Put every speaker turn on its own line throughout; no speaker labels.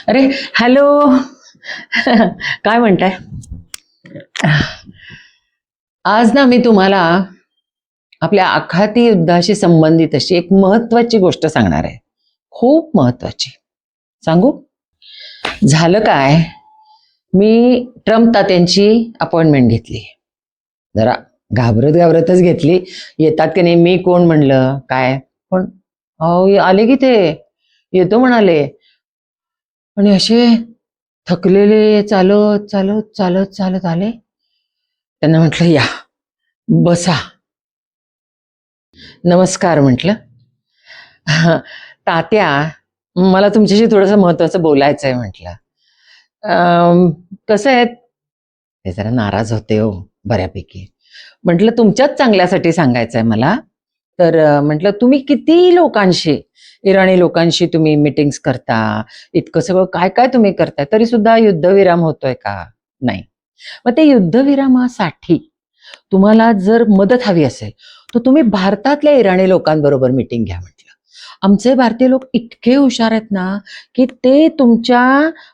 अरे हॅलो. काय म्हणताय? आज ना मी तुम्हाला आपल्या आखाती युद्धाशी संबंधित अशी एक महत्वाची गोष्ट सांगणार आहे. खूप महत्वाची. सांगू? झालं काय, मी ट्रम्प तात्यांची अपॉइंटमेंट घेतली. जरा घाबरतच घेतली. येतात की नाही, मी कोण म्हणलं काय, पण अहो आले की ते येतो म्हणाले. आणि असे थकलेले चालत चालत चालत चालत आले. त्यांना म्हटलं या बसा. नमस्कार म्हटलं. तात्या, मला तुमच्याशी थोडंसं महत्वाचं बोलायचं आहे म्हटलं. कसं आहे, ते जरा नाराज होते हो बऱ्यापैकी. म्हटलं तुमच्याच चांगल्यासाठी सांगायचं आहे मला. तर म्हटलं तुम्ही किती लोकांशी, इराणी लोकांशी तुम्ही मीटिंग्स करता, इतकं सगळं काय काय तुम्ही करताय, तरी सुद्धा युद्धविराम होतोय का? नाही. मग ते युद्धविरामासाठी तुम्हाला जर मदत हवी असेल तर तुम्ही भारतातल्या इराणी लोकांबरोबर मीटिंग घ्या म्हटलं. आमचे भारतीय लोक इतके हुशार आहेत ना की ते तुमच्या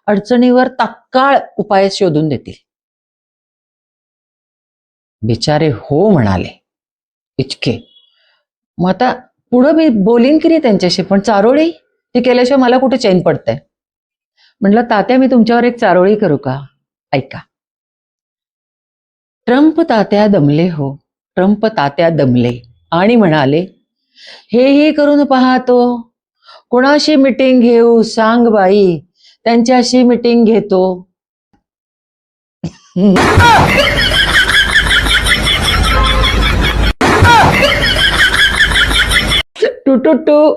अडचणीवर तात्काळ उपाय शोधून देतील. बिचारे हो म्हणाले इतके. मग आता पुढं मी बोलीन की नाही त्यांच्याशी, पण चारोळी ती केल्याशिवाय मला कुठे चैन पडतंय. म्हटलं तात्या, मी तुमच्यावर एक चारोळी करू का? ऐका. ट्रम्प तात्या दमले हो, ट्रम्प तात्या दमले आणि म्हणाले, हेही करून पाहतो, कोणाशी मीटिंग घेऊ सांग बाई, त्यांच्याशी मीटिंग घेतो. To to to